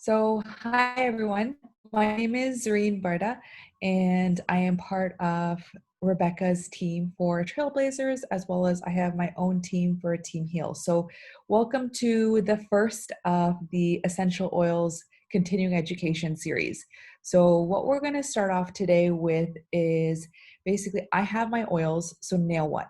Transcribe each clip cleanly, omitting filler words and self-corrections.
Hi everyone. My name is Zareen Barda, and I am part of Rebecca's team for Trailblazers, as well as I have my own team for Team Heal. Welcome to the first of the Essential Oils Continuing Education series. What we're going to start off today with is basically I have my oils, so now what?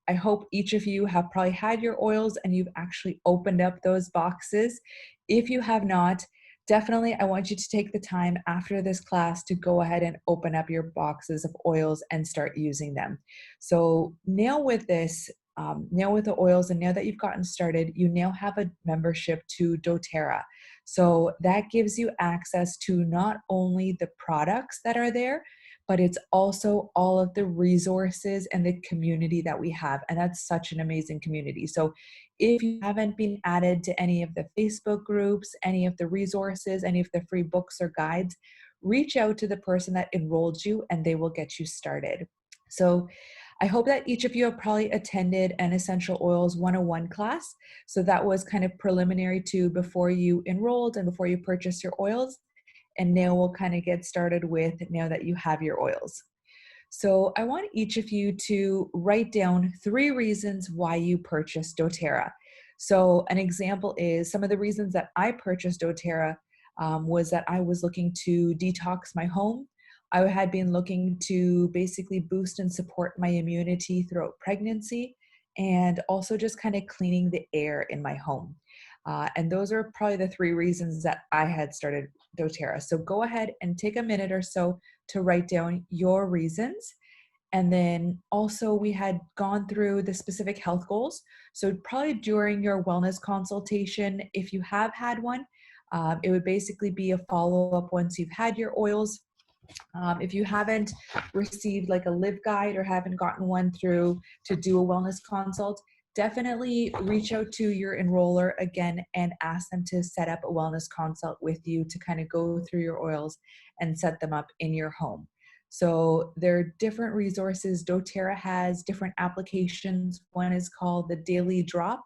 I hope each of you have probably had your oils and you've actually opened up those boxes. If you have not, definitely I want you to take the time after this class to go ahead and open up your boxes of oils and start using them. So now with this, now with the oils and now that you've gotten started, you now have a membership to doTERRA. So that gives you access to not only the products that are there, but it's also all of the resources and the community that we have. And that's such an amazing community. So if you haven't been added to any of the Facebook groups, any of the resources, any of the free books or guides, reach out to the person that enrolled you and they will get you started. So I hope that each of you have probably attended an Essential Oils 101 class. So that was kind of preliminary to before you enrolled and before you purchased your oils. And now we'll kind of get started with now that you have your oils. So I want each of you to write down 3 reasons why you purchased doTERRA. So an example is some of the reasons that I purchased doTERRA was that I was looking to detox my home. I had been looking to basically boost and support my immunity throughout pregnancy and also just kind of cleaning the air in my home. And those are probably the 3 reasons that I had started doTERRA. So go ahead and take a minute or so to write down your reasons. And then also, we had gone through the specific health goals. So, probably during your wellness consultation, if you have had one, it would basically be a follow up once you've had your oils. If you haven't received like a live guide or haven't gotten one through to do a wellness consult, definitely reach out to your enroller again and ask them to set up a wellness consult with you to kind of go through your oils and set them up in your home. So there are different resources. doTERRA has different applications. One is called the Daily Drop.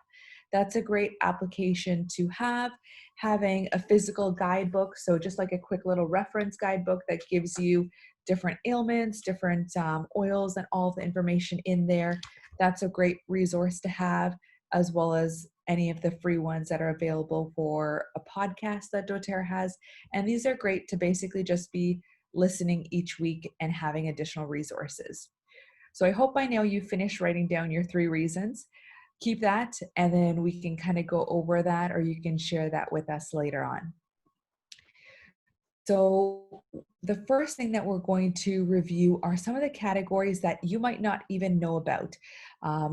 That's a great application to have. Having a physical guidebook, so just like a quick little reference guidebook that gives you different ailments, different oils, and all the information in there. That's a great resource to have, as well as any of the free ones that are available for a podcast that doTERRA has. And these are great to basically just be listening each week and having additional resources. So I hope by now you finished writing down your 3 reasons. Keep that, and then we can kind of go over that, or you can share that with us later on. So, the first thing that we're going to review are some of the categories that you might not even know about.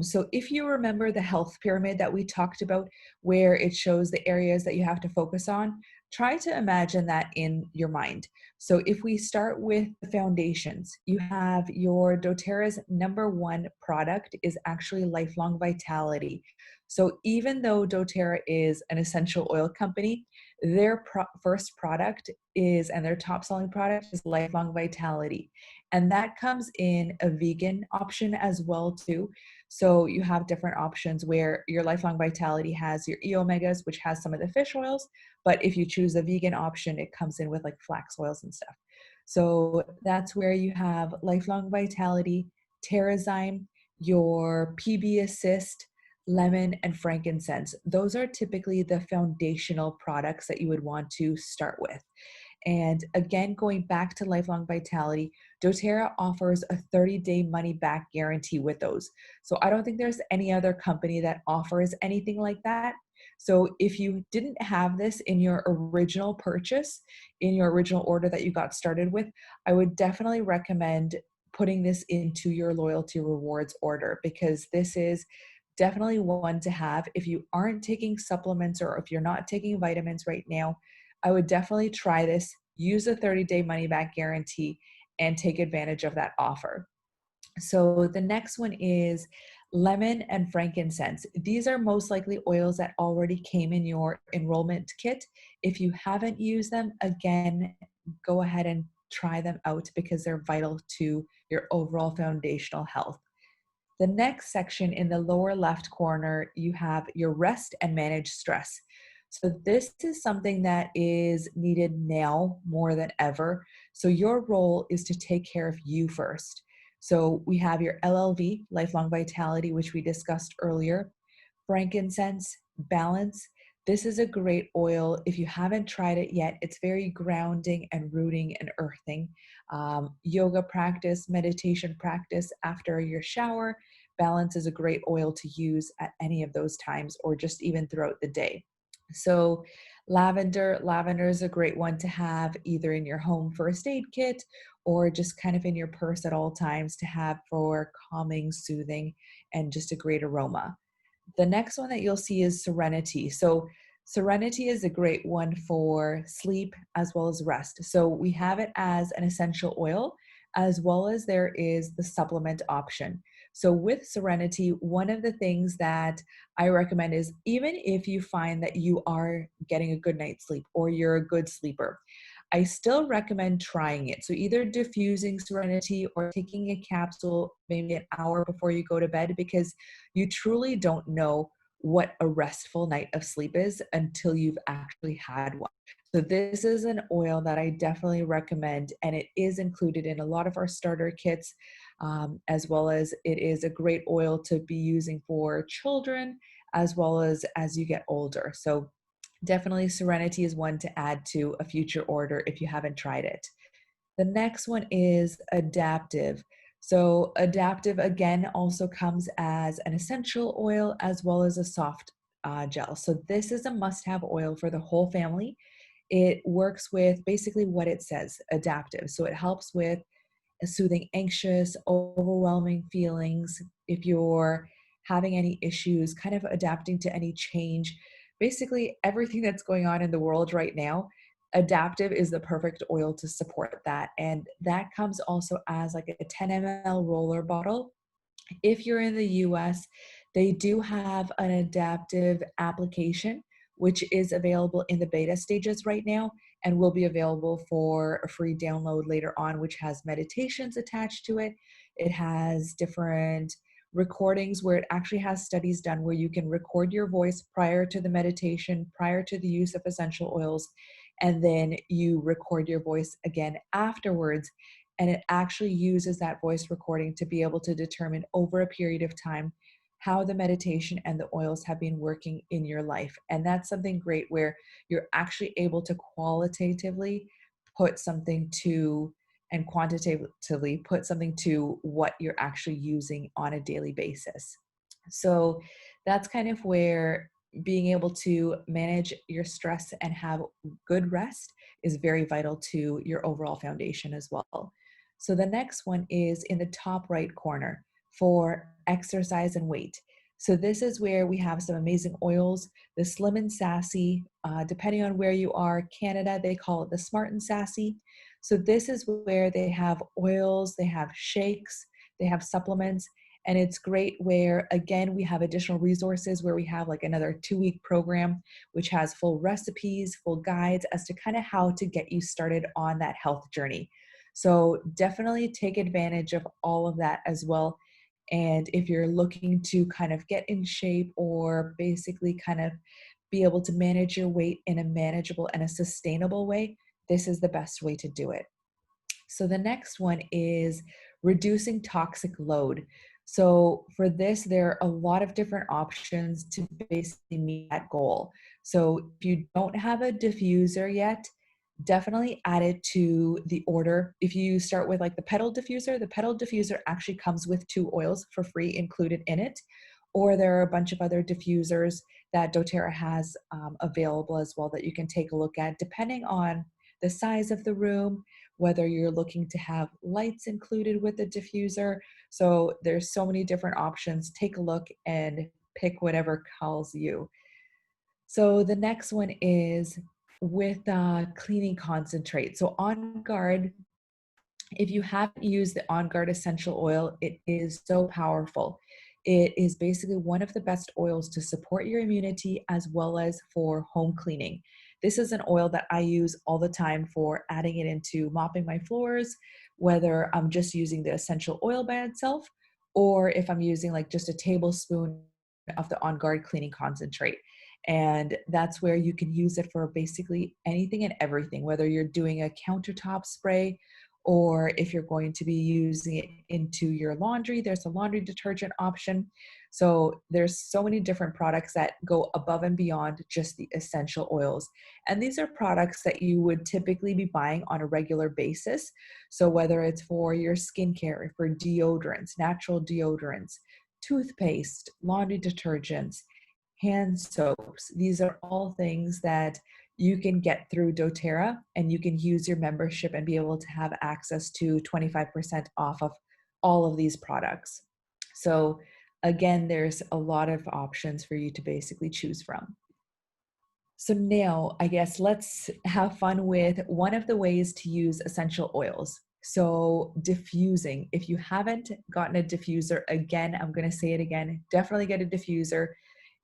So, if you remember the health pyramid that we talked about, where it shows the areas that you have to focus on, try to imagine that in your mind. So, if we start with the foundations, you have your doTERRA's number 1 product is actually Lifelong Vitality. So, even though doTERRA is an essential oil company, their first product is, and their top selling product is Lifelong Vitality. And that comes in a vegan option as well too. So you have different options where your Lifelong Vitality has your E-omegas, which has some of the fish oils, but if you choose a vegan option, it comes in with like flax oils and stuff. So that's where you have Lifelong Vitality, Terrazyme, your PB Assist, lemon, and frankincense. Those are typically the foundational products that you would want to start with. And again, going back to Lifelong Vitality, doTERRA offers a 30-day money back guarantee with those. So I don't think there's any other company that offers anything like that. So if you didn't have this in your original purchase, in your original order that you got started with, I would definitely recommend putting this into your loyalty rewards order, because this is definitely one to have. If you aren't taking supplements or if you're not taking vitamins right now, I would definitely try this, use a 30-day money back guarantee, and take advantage of that offer. So the next one is lemon and frankincense. These are most likely oils that already came in your enrollment kit. If you haven't used them, again, go ahead and try them out because they're vital to your overall foundational health. The next section in the lower left corner, you have your rest and manage stress. So this is something that is needed now more than ever. So your role is to take care of you first. So we have your LLV, Lifelong Vitality, which we discussed earlier, frankincense, balance. This is a great oil. If you haven't tried it yet, it's very grounding and rooting and earthing. Yoga practice, meditation practice after your shower. Balance is a great oil to use at any of those times or just even throughout the day. So lavender is a great one to have either in your home first aid kit or just kind of in your purse at all times to have for calming, soothing, and just a great aroma. The next one that you'll see is Serenity. So Serenity is a great one for sleep as well as rest. So we have it as an essential oil, as well as there is the supplement option. So with Serenity, one of the things that I recommend is even if you find that you are getting a good night's sleep or you're a good sleeper, I still recommend trying it. So either diffusing Serenity or taking a capsule maybe an hour before you go to bed, because you truly don't know what a restful night of sleep is until you've actually had one. So this is an oil that I definitely recommend, and it is included in a lot of our starter kits, as well as it is a great oil to be using for children as well as you get older. So definitely Serenity is one to add to a future order if you haven't tried it. The next one is Adaptive. So Adaptive again also comes as an essential oil as well as a soft gel. So this is a must-have oil for the whole family. It works with basically what it says, adaptive. So it helps with soothing anxious, overwhelming feelings. If you're having any issues, kind of adapting to any change, basically everything that's going on in the world right now, Adaptive is the perfect oil to support that. And that comes also as like a 10 ml roller bottle. If you're in the US, they do have an adaptive application, which is available in the beta stages right now and will be available for a free download later on, which has meditations attached to it. It has different recordings where it actually has studies done where you can record your voice prior to the meditation, prior to the use of essential oils, and then you record your voice again afterwards, and it actually uses that voice recording to be able to determine over a period of time how the meditation and the oils have been working in your life. And that's something great where you're actually able to qualitatively put something to and quantitatively put something to what you're actually using on a daily basis. So that's kind of where being able to manage your stress and have good rest is very vital to your overall foundation as well. So the next one is in the top right corner for exercise and weight. So this is where we have some amazing oils. The Slim and Sassy, depending on where you are, Canada, they call it the Smart and Sassy. So this is where they have oils, they have shakes, they have supplements, and it's great where, again, we have additional resources where we have like another 2-week program, which has full recipes, full guides as to kind of how to get you started on that health journey. So definitely take advantage of all of that as well. And if you're looking to kind of get in shape or basically kind of be able to manage your weight in a manageable and a sustainable way, this is the best way to do it. So the next one is reducing toxic load. So for this, there are a lot of different options to basically meet that goal. So if you don't have a diffuser yet, definitely add it to the order. If you start with like the petal diffuser actually comes with 2 oils for free included in it. Or there are a bunch of other diffusers that doTERRA has available as well that you can take a look at depending on the size of the room, whether you're looking to have lights included with the diffuser. So there's so many different options. Take a look and pick whatever calls you. So the next one is with cleaning concentrate. So On Guard, if you haven't used the On Guard essential oil, it is so powerful. It is basically one of the best oils to support your immunity as well as for home cleaning. This is an oil that I use all the time for adding it into mopping my floors, whether I'm just using the essential oil by itself or if I'm using like just a tablespoon of the On Guard cleaning concentrate. And that's where you can use it for basically anything and everything, whether you're doing a countertop spray or if you're going to be using it into your laundry, there's a laundry detergent option. So there's so many different products that go above and beyond just the essential oils. And these are products that you would typically be buying on a regular basis. So whether it's for your skincare, for deodorants, natural deodorants, toothpaste, laundry detergents, hand soaps, these are all things that you can get through doTERRA, and you can use your membership and be able to have access to 25% off of all of these products. So again, there's a lot of options for you to basically choose from. So now I guess let's have fun with one of the ways to use essential oils. So diffusing. If you haven't gotten a diffuser, again, I'm going to say it again, definitely get a diffuser.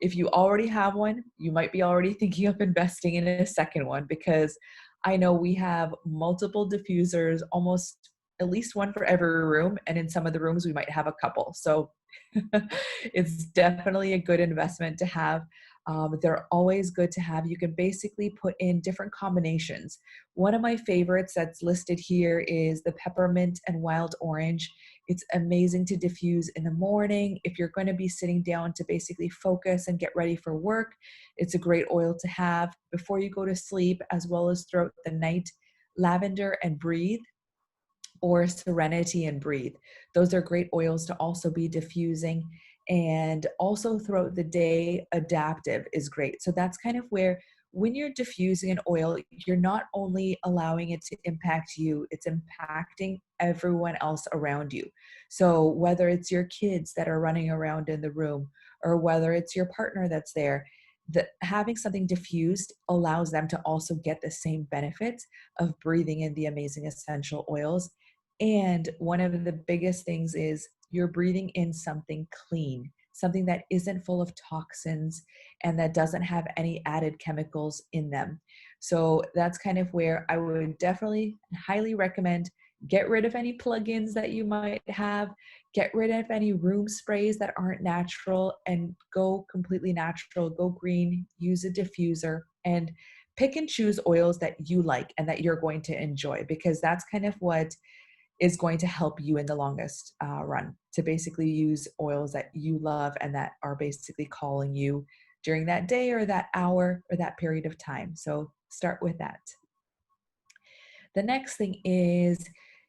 If you already have one, you might be already thinking of investing in a second one, because I know we have multiple diffusers, almost at least one for every room. And in some of the rooms, we might have a couple. So it's definitely a good investment to have. They're always good to have. You can basically put in different combinations. One of my favorites that's listed here is the peppermint and wild orange. It's amazing to diffuse in the morning. If you're going to be sitting down to basically focus and get ready for work, it's a great oil to have before you go to sleep, as well as throughout the night. Lavender and breathe, or serenity and breathe. Those are great oils to also be diffusing. And also throughout the day, adaptive is great. So that's kind of where, when you're diffusing an oil, you're not only allowing it to impact you, it's impacting everyone else around you. So whether it's your kids that are running around in the room, or whether it's your partner that's there, having something diffused allows them to also get the same benefits of breathing in the amazing essential oils. And one of the biggest things is you're breathing in something clean, something that isn't full of toxins and that doesn't have any added chemicals in them. So that's kind of where I would definitely highly recommend: get rid of any plugins that you might have, get rid of any room sprays that aren't natural, and go completely natural, go green, use a diffuser, and pick and choose oils that you like and that you're going to enjoy, because that's kind of what is going to help you in the longest run, to basically use oils that you love and that are basically calling you during that day or that hour or that period of time. So start with that. The next thing is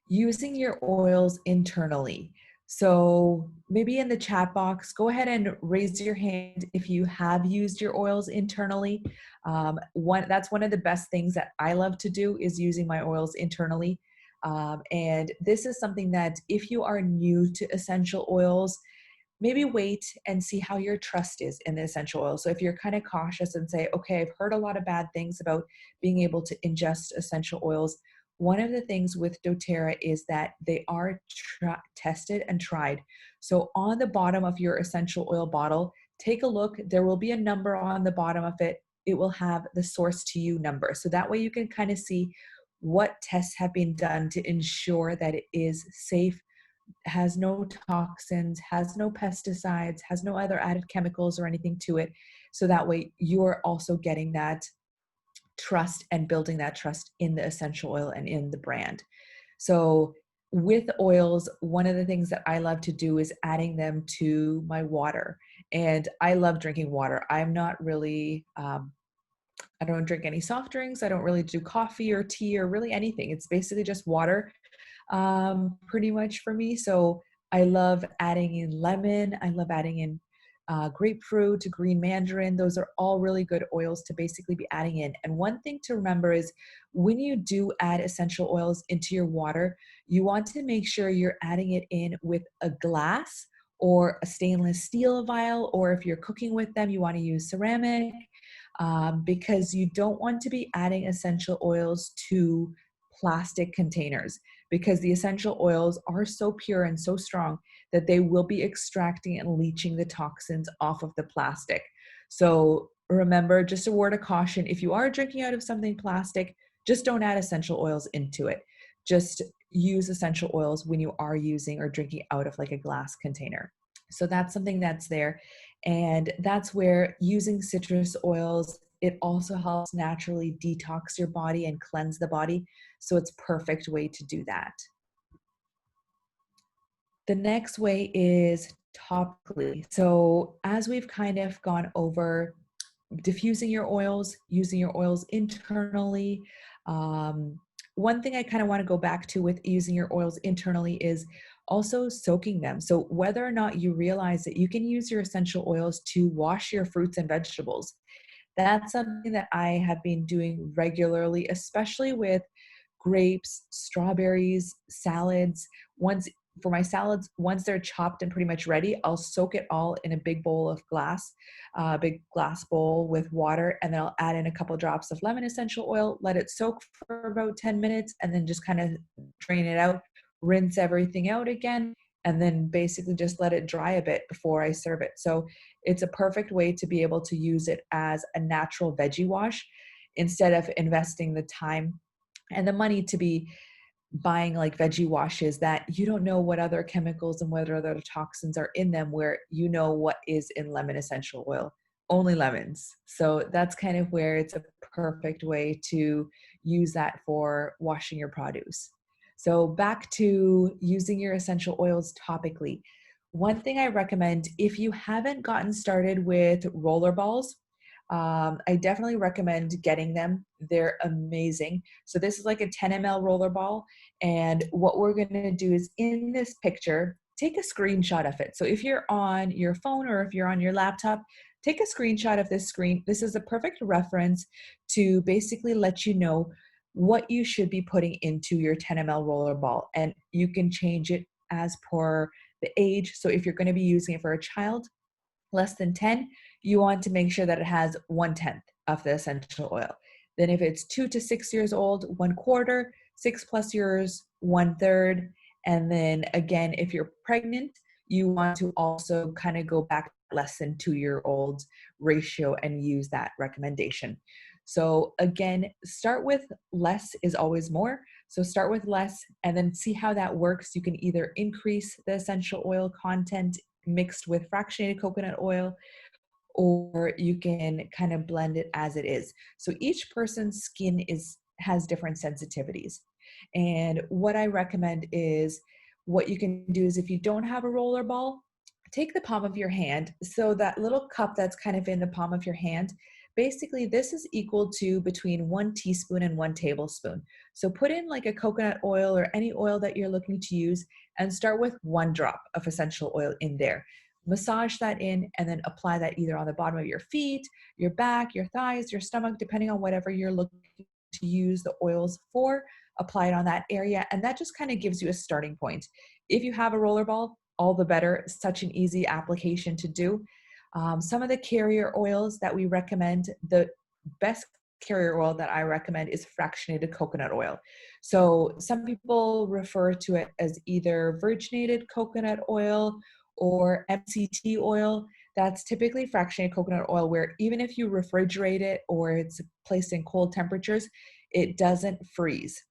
using your oils internally. So maybe in the chat box, go ahead and raise your hand if you have used your oils internally. That's one of the best things that I love to do, is using my oils internally. And this is something that, if you are new to essential oils, maybe wait and see how your trust is in the essential oil. So if you're kind of cautious and say, okay, I've heard a lot of bad things about being able to ingest essential oils, one of the things with doTERRA is that they are tested and tried. So on the bottom of your essential oil bottle, take a look. There will be a number on the bottom of it. It will have the source to you number. So that way you can kind of see what tests have been done to ensure that it is safe, has no toxins, has no pesticides, has no other added chemicals or anything to it. So that way you're also getting that trust and building that trust in the essential oil and in the brand. So with oils, one of the things that I love to do is adding them to my water. And I love drinking water. I'm not really, I don't drink any soft drinks. I don't really do coffee or tea or really anything. It's basically just water, pretty much for me. So I love adding in lemon. I love adding in grapefruit, green mandarin. Those are all really good oils to basically be adding in. And one thing to remember is, when you do add essential oils into your water, you want to make sure you're adding it in with a glass or a stainless steel vial, or if you're cooking with them, you want to use ceramic, because you don't want to be adding essential oils to plastic containers, because the essential oils are so pure and so strong that they will be extracting and leaching the toxins off of the plastic. So remember, just a word of caution: if you are drinking out of something plastic, just don't add essential oils into it. Just use essential oils when you are using or drinking out of like a glass container. So that's something that's there. And that's where using citrus oils, it also helps naturally detox your body and cleanse the body. So it's perfect way to do that. The next way is topically. So as we've kind of gone over diffusing your oils, using your oils internally. Um, One thing I kind of want to go back to with using your oils internally is also soaking them. So, whether or not you realize that you can use your essential oils to wash your fruits and vegetables, that's something that I have been doing regularly, especially with grapes, strawberries, salads. Once for my salads, once they're chopped and pretty much ready, I'll soak it all in a big bowl of glass, big glass bowl with water, and then I'll add in a couple drops of lemon essential oil, let it soak for about 10 minutes, and then just kind of drain it out, rinse everything out again, and then basically just let it dry a bit before I serve it. So it's a perfect way to be able to use it as a natural veggie wash instead of investing the time and the money to be buying like veggie washes that you don't know what other chemicals and what other toxins are in them, where you know what is in lemon essential oil, only lemons. So that's kind of where it's a perfect way to use that for washing your produce. So back to using your essential oils topically. One thing I recommend, if you haven't gotten started with roller balls, I definitely recommend getting them. They're amazing. So this is like a 10 ml roller ball. And what we're going to do is in this picture, take a screenshot of it. So if you're on your phone or if you're on your laptop, take a screenshot of this screen. This is a perfect reference to basically let you know what you should be putting into your 10 ml roller ball. And you can change it as per the age. So if you're going to be using it for a child, less than 10, you want to make sure that it has 1/10 of the essential oil. Then if it's 2 to 6 years old, 1/4, 6+ years, 1/3. And then again, if you're pregnant, you want to also kind of go back less than 2 year old ratio and use that recommendation. So again, start with less is always more. So start with less and then see how that works. You can either increase the essential oil content mixed with fractionated coconut oil, or you can kind of blend it as it is. So each person's skin is has different sensitivities. And what I recommend is, what you can do is, if you don't have a roller ball, take the palm of your hand. So that little cup that's kind of in the palm of your hand, basically this is equal to between 1 teaspoon and 1 tablespoon. So put in like a coconut oil or any oil that you're looking to use and start with 1 drop of essential oil in there. Massage that in and then apply that either on the bottom of your feet, your back, your thighs, your stomach, depending on whatever you're looking to use the oils for. Apply it on that area, and that just kind of gives you a starting point. If you have a roller ball, all the better. Such an easy application to do. Some of the carrier oils that we recommend, the best carrier oil that I recommend is fractionated coconut oil. So some people refer to it as either virginated coconut oil or MCT oil. That's typically fractionated coconut oil, where even if you refrigerate it or it's placed in cold temperatures, it doesn't freeze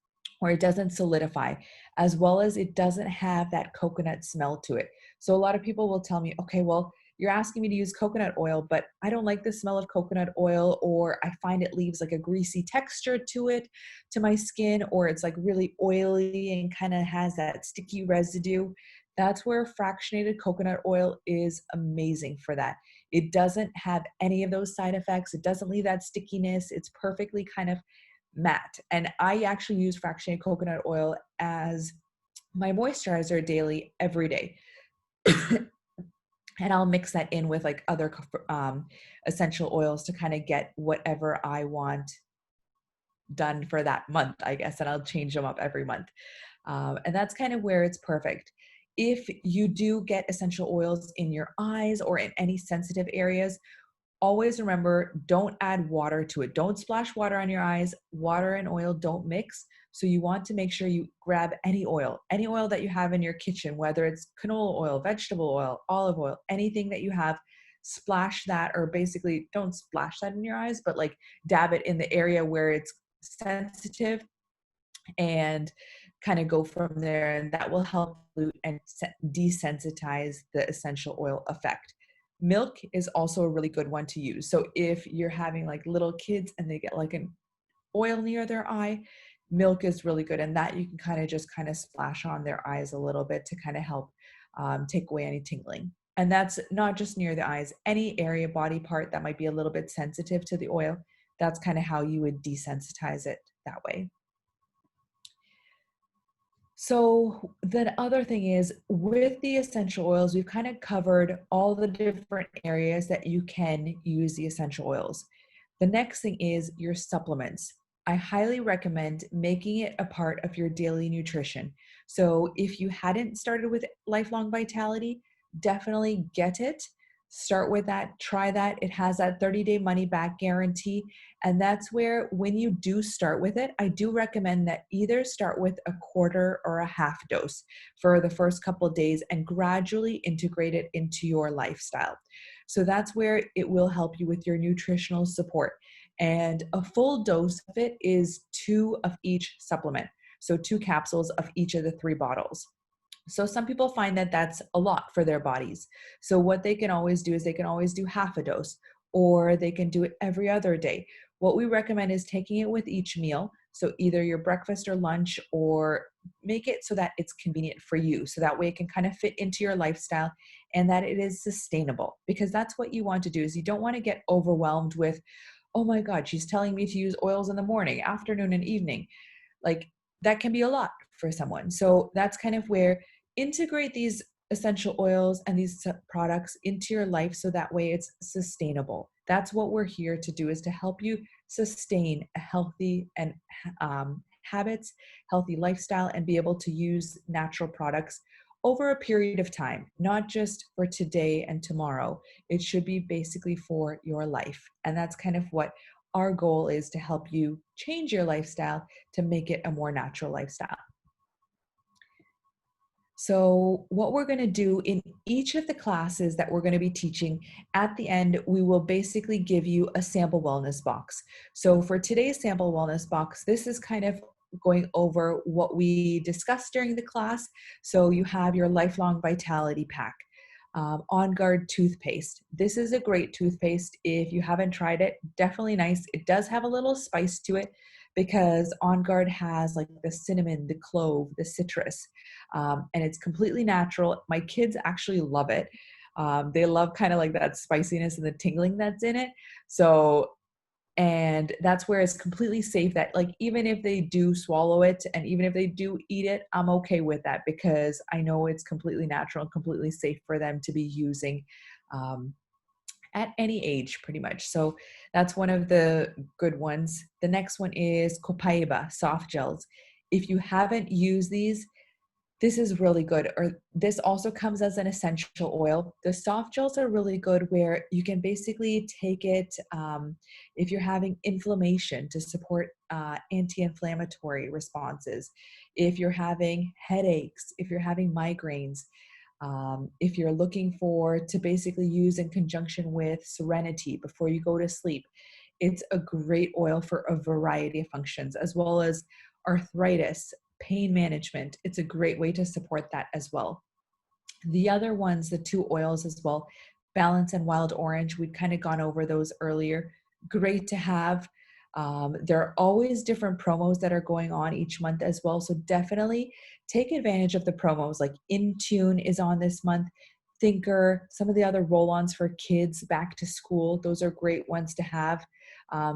or it doesn't solidify, as well as it doesn't have that coconut smell to it. So a lot of people will tell me, okay, well, you're asking me to use coconut oil, but I don't like the smell of coconut oil, or I find it leaves like a greasy texture to it, to my skin, or it's like really oily and kind of has that sticky residue. That's where fractionated coconut oil is amazing for that. It doesn't have any of those side effects. It doesn't leave that stickiness. It's perfectly kind of matte. And I actually use fractionated coconut oil as my moisturizer daily every day. And I'll mix that in with like other essential oils to kind of get whatever I want done for that month, I guess. And I'll change them up every month. And that's kind of where it's perfect. If you do get essential oils in your eyes or in any sensitive areas, always remember, don't add water to it. Don't splash water on your eyes. Water and oil don't mix. So you want to make sure you grab any oil that you have in your kitchen, whether it's canola oil, vegetable oil, olive oil, anything that you have, splash that, or basically don't splash that in your eyes, but like dab it in the area where it's sensitive, and kind of go from there, and that will help dilute and desensitize the essential oil effect. Milk is also a really good one to use. So if you're having like little kids and they get like an oil near their eye, milk is really good. And that you can kind of splash on their eyes a little bit to kind of help take away any tingling. And that's not just near the eyes, any area, body part that might be a little bit sensitive to the oil. That's kind of how you would desensitize it that way. So the other thing is with the essential oils, we've kind of covered all the different areas that you can use the essential oils. The next thing is your supplements. I highly recommend making it a part of your daily nutrition. So if you hadn't started with Lifelong Vitality, definitely get it. Start with that, try that. It has that 30-day money back guarantee. And that's where, when you do start with it, I do recommend that either start with a quarter or a half dose for the first couple of days and gradually integrate it into your lifestyle. So that's where it will help you with your nutritional support. And a full dose of it is 2 of each supplement. So 2 capsules of each of the 3 bottles. So some people find that that's a lot for their bodies. So what they can always do is they can always do half a dose, or they can do it every other day. What we recommend is taking it with each meal. So either your breakfast or lunch, or make it so that it's convenient for you. So that way it can kind of fit into your lifestyle and that it is sustainable, because that's what you want to do. Is you don't want to get overwhelmed with, oh my God, she's telling me to use oils in the morning, afternoon, and evening. Like, that can be a lot for someone. So that's kind of where integrate these essential oils and these products into your life so that way it's sustainable. That's what we're here to do, is to help you sustain a healthy and habits, healthy lifestyle, and be able to use natural products over a period of time, not just for today and tomorrow. It should be basically for your life. And that's kind of what our goal is, to help you change your lifestyle to make it a more natural lifestyle. So, what we're going to do in each of the classes that we're going to be teaching, at the end, we will basically give you a sample wellness box. So, for today's sample wellness box, this is kind of going over what we discussed during the class. So, you have your Lifelong Vitality Pack. On Guard toothpaste. This is a great toothpaste. If you haven't tried it, definitely nice. It does have a little spice to it because On Guard has like the cinnamon, the clove, the citrus, and it's completely natural. My kids actually love it. They love kind of like that spiciness and the tingling that's in it. So, and that's where it's completely safe, that like even if they do swallow it and even if they do eat it, I'm okay with that, because I know it's completely natural and completely safe for them to be using um, at any age pretty much. So that's one of the good ones. The next one is Copaiba soft gels. If you haven't used these, this is really good. Or this also comes as an essential oil. The soft gels are really good, where you can basically take it if you're having inflammation, to support anti-inflammatory responses. If you're having headaches, if you're having migraines, if you're looking for to basically use in conjunction with Serenity before you go to sleep, it's a great oil for a variety of functions, as well as arthritis, pain management. It's a great way to support that as well. The other ones, the 2 oils as well, Balance and Wild Orange, we'd kind of gone over those earlier. Great to have. There are always different promos that are going on each month as well. So definitely take advantage of the promos. Like Intune is on this month. Thinker, some of the other roll-ons for kids back to school. Those are great ones to have.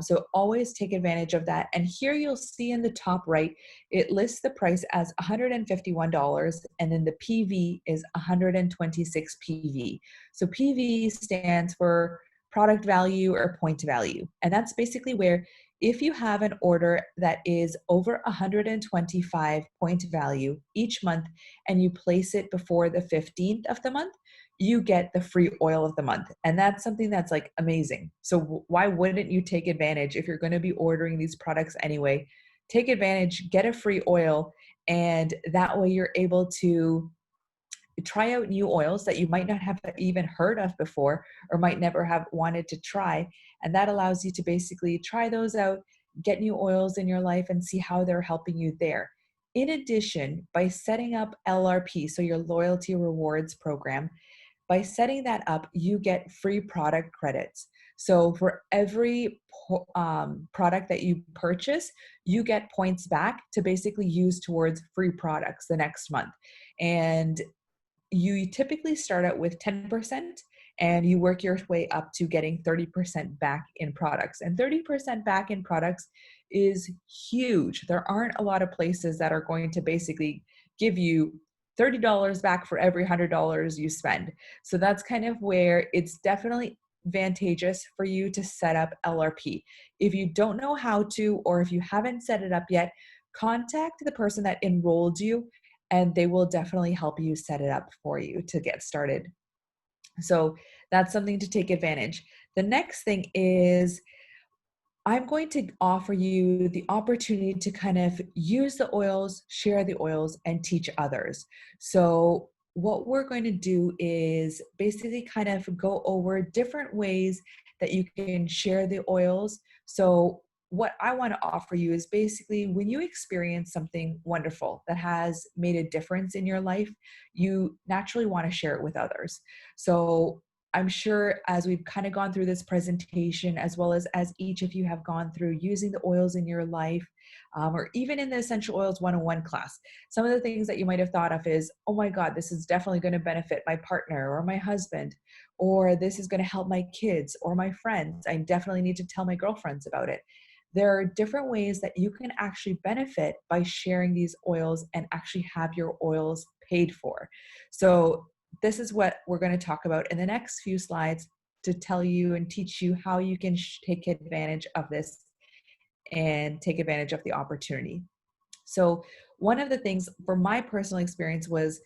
So always take advantage of that. And here you'll see in the top right, it lists the price as $151, and then the PV is 126 PV. So PV stands for product value or point value. And that's basically where, if you have an order that is over 125 point value each month and you place it before the 15th of the month, you get the free oil of the month. And that's something that's like amazing. So why wouldn't you take advantage if you're going to be ordering these products anyway? Take advantage, get a free oil, and that way you're able to try out new oils that you might not have even heard of before or might never have wanted to try. And that allows you to basically try those out, get new oils in your life, and see how they're helping you there. In addition, by setting up LRP, so your loyalty rewards program, by setting that up, you get free product credits. So for every product that you purchase, you get points back to basically use towards free products the next month. And you typically start out with 10% and you work your way up to getting 30% back in products. And 30% back in products is huge. There aren't a lot of places that are going to basically give you $30 back for every $100 you spend. So that's kind of where it's definitely advantageous for you to set up LRP. If you don't know how to, or if you haven't set it up yet, contact the person that enrolled you and they will definitely help you set it up for you to get started. So that's something to take advantage. The next thing is I'm going to offer you the opportunity to kind of use the oils, share the oils, and teach others. So, what we're going to do is basically kind of go over different ways that you can share the oils. So, what I want to offer you is basically when you experience something wonderful that has made a difference in your life, you naturally want to share it with others. So, I'm sure as we've kind of gone through this presentation, as well as each of you have gone through using the oils in your life, or even in the Essential Oils 101 class, some of the things that you might have thought of is, oh my God, this is definitely going to benefit my partner or my husband, or this is going to help my kids or my friends. I definitely need to tell my girlfriends about it. There are different ways that you can actually benefit by sharing these oils and actually have your oils paid for. So this is what we're going to talk about in the next few slides to tell you and teach you how you can take advantage of this and take advantage of the opportunity. So one of the things from my personal experience was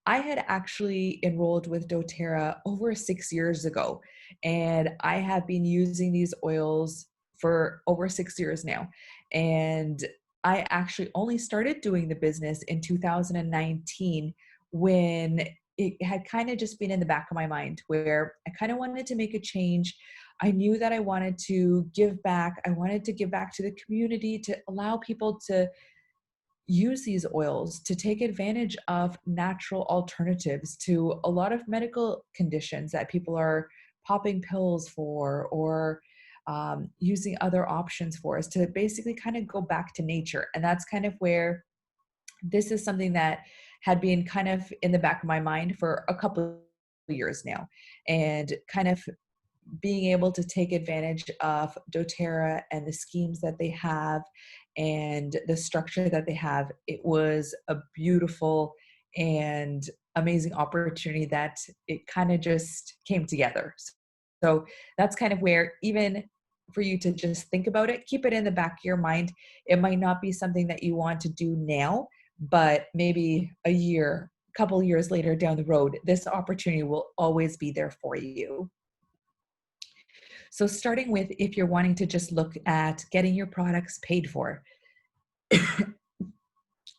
I had actually enrolled with doTERRA over 6 years ago, and I have been using these oils for over 6 years now. And I actually only started doing the business in 2019 when it had kind of just been in the back of my mind where I kind of wanted to make a change. I knew that I wanted to give back. I wanted to give back to the community to allow people to use these oils to take advantage of natural alternatives to a lot of medical conditions that people are popping pills for or using other options for, is to basically kind of go back to nature. And that's kind of where this is something that had been kind of in the back of my mind for a couple of years now, and kind of being able to take advantage of doTERRA and the schemes that they have and the structure that they have, it was a beautiful and amazing opportunity that it kind of just came together. So that's kind of where, even for you to just think about it, keep it in the back of your mind. It might not be something that you want to do now, but maybe a year, couple years later down the road, this opportunity will always be there for you. So starting with, if you're wanting to just look at getting your products paid for.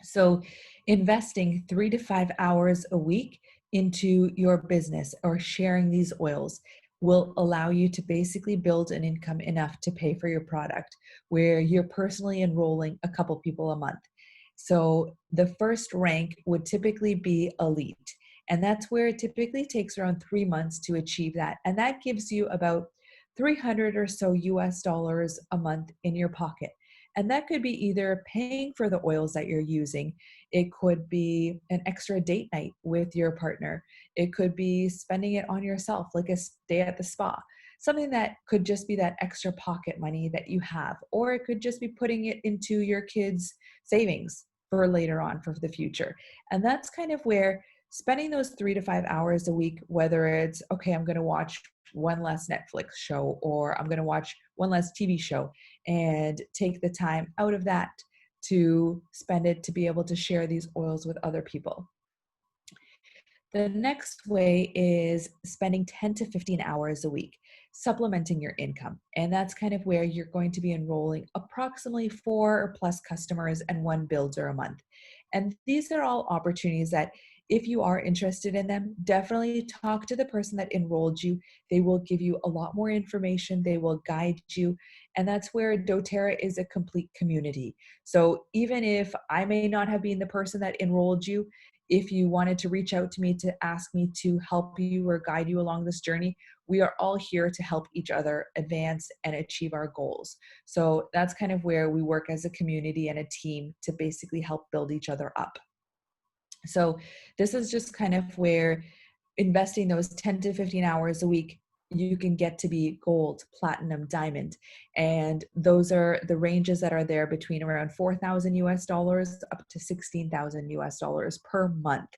So investing 3 to 5 hours a week into your business or sharing these oils will allow you to basically build an income enough to pay for your product, where you're personally enrolling a couple people a month. So the first rank would typically be elite. And that's where it typically takes around 3 months to achieve that. And that gives you about 300 or so US dollars a month in your pocket. And that could be either paying for the oils that you're using. It could be an extra date night with your partner. It could be spending it on yourself, like a stay at the spa. Something that could just be that extra pocket money that you have, or it could just be putting it into your kids' savings for later on for the future. And that's kind of where spending those 3 to 5 hours a week, whether it's, okay, I'm going to watch one less Netflix show, or I'm going to watch one less TV show, and take the time out of that to spend it to be able to share these oils with other people. The next way is spending 10 to 15 hours a week, supplementing your income. And that's kind of where you're going to be enrolling approximately 4 or plus customers and one builder a month. And these are all opportunities that If you are interested in them, definitely talk to the person that enrolled you. They will give you a lot more information, they will guide you, and that's where doTERRA is a complete community. So even if I may not have been the person that enrolled you, if you wanted to reach out to me to ask me to help you or guide you along this journey, we are all here to help each other advance and achieve our goals. So that's kind of where we work as a community and a team to basically help build each other up. So this is just kind of where investing those 10 to 15 hours a week, you can get to be gold, platinum, diamond. And those are the ranges that are there between around 4,000 US dollars up to 16,000 US dollars per month.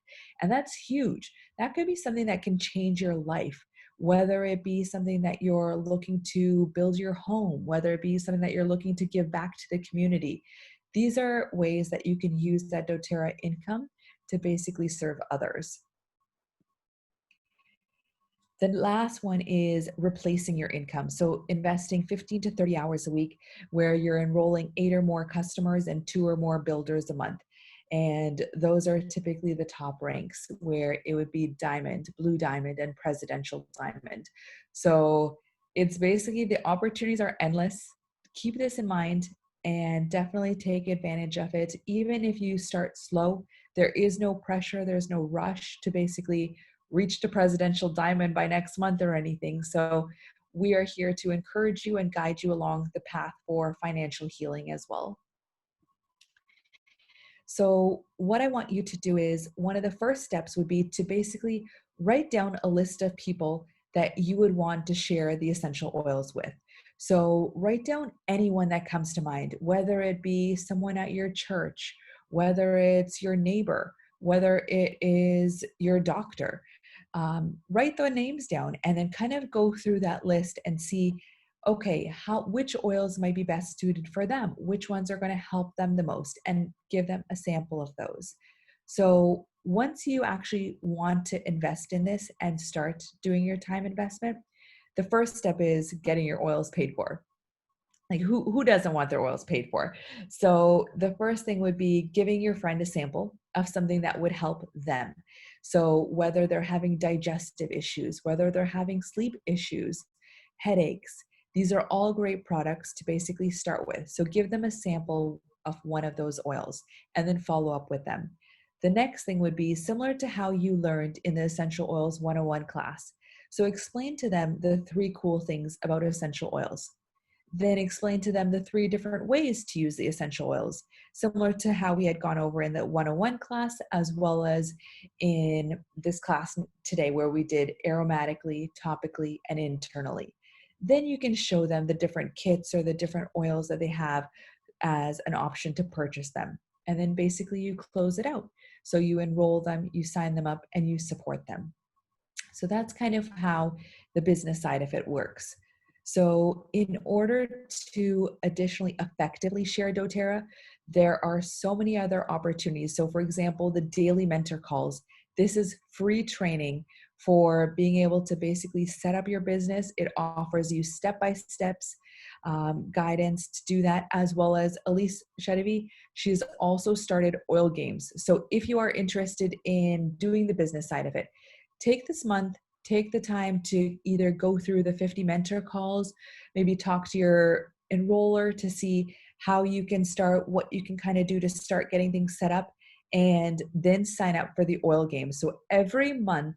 And that's huge. That could be something that can change your life, whether it be something that you're looking to build your home, whether it be something that you're looking to give back to the community. These are ways that you can use that doTERRA income to basically serve others. The last one is replacing your income. So investing 15 to 30 hours a week where you're enrolling 8 or more customers and 2 or more builders a month. And those are typically the top ranks where it would be diamond, blue diamond, and presidential diamond. So it's basically the opportunities are endless. Keep this in mind and definitely take advantage of it. Even if you start slow, there is no pressure, there's no rush to basically reach the presidential diamond by next month or anything. So we are here to encourage you and guide you along the path for financial healing as well. So what I want you to do is one of the first steps would be to basically write down a list of people that you would want to share the essential oils with. So write down anyone that comes to mind, whether it be someone at your church, whether it's your neighbor, whether it is your doctor. Write the names down and then kind of go through that list and see, okay, which oils might be best suited for them, which ones are going to help them the most, and give them a sample of those. So once you actually want to invest in this and start doing your time investment, the first step is getting your oils paid for. Like who doesn't want their oils paid for? So the first thing would be giving your friend a sample of something that would help them. So whether they're having digestive issues, whether they're having sleep issues, headaches, these are all great products to basically start with. So give them a sample of one of those oils and then follow up with them. The next thing would be similar to how you learned in the Essential Oils 101 class. So explain to them the 3 cool things about essential oils. Then explain to them the 3 different ways to use the essential oils, similar to how we had gone over in the 101 class, as well as in this class today, where we did aromatically, topically, and internally. Then you can show them the different kits or the different oils that they have as an option to purchase them. And then basically you close it out. So you enroll them, you sign them up, and you support them. So that's kind of how the business side of it works. So in order to additionally effectively share doTERRA, there are so many other opportunities. So for example, the daily mentor calls. This is free training for being able to basically set up your business. It offers you step-by-steps guidance to do that, as well as Elise Chedevi. She's also started Oil Games. So if you are interested in doing the business side of it, take this month, take the time to either go through the 50 mentor calls, maybe talk to your enroller to see how you can start, what you can kind of do to start getting things set up, and then sign up for the oil game. So every month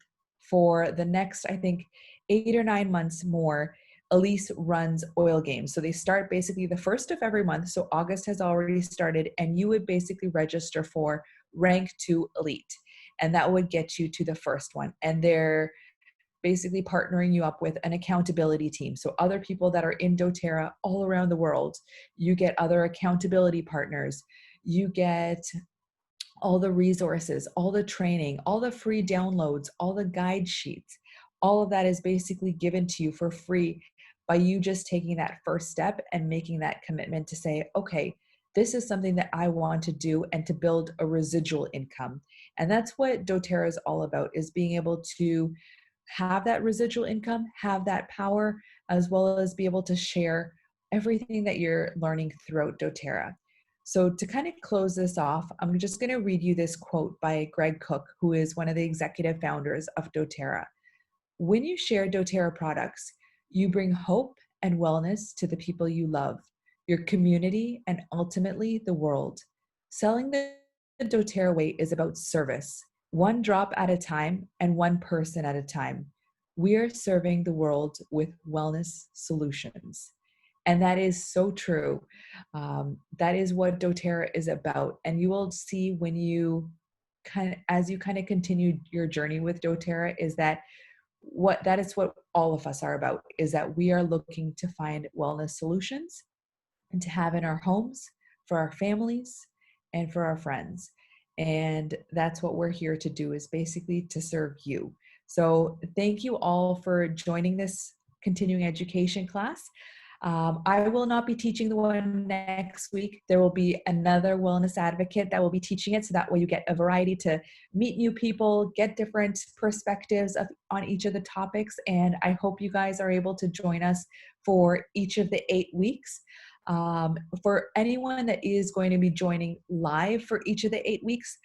for the next, I think, 8 or 9 months more, Elise runs oil games. So they start basically the first of every month. So August has already started, and you would basically register for rank 2 elite, and that would get you to the first one. And they're basically partnering you up with an accountability team. So other people that are in doTERRA all around the world, you get other accountability partners, you get all the resources, all the training, all the free downloads, all the guide sheets. All of that is basically given to you for free by you just taking that first step and making that commitment to say, okay, this is something that I want to do, and to build a residual income. And that's what doTERRA is all about, is being able to have that residual income, have that power, as well as be able to share everything that you're learning throughout doTERRA. So to kind of close this off, I'm just going to read you this quote by Greg Cook, who is one of the executive founders of doTERRA. When you share doTERRA products, you bring hope and wellness to the people you love, your community, and ultimately the world. Selling the doTERRA way is about service, one drop at a time and one person at a time. We are serving the world with wellness solutions. And that is so true. That is what doTERRA is about. And you will see when you as you kind of continue your journey with doTERRA, is that that is what all of us are about, is that we are looking to find wellness solutions and to have in our homes, for our families, and for our friends. And that's what we're here to do, is basically to serve you. So thank you all for joining this continuing education class. I will not be teaching the one next week. There will be another wellness advocate that will be teaching it. So that way you get a variety to meet new people, get different perspectives on each of the topics. And I hope you guys are able to join us for each of the 8 weeks. For anyone that is going to be joining live for each of the 8 weeks,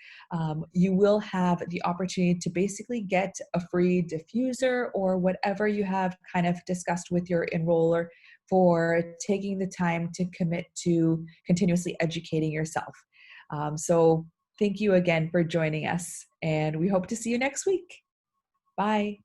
you will have the opportunity to basically get a free diffuser or whatever you have kind of discussed with your enroller for taking the time to commit to continuously educating yourself. So thank you again for joining us, and we hope to see you next week. Bye.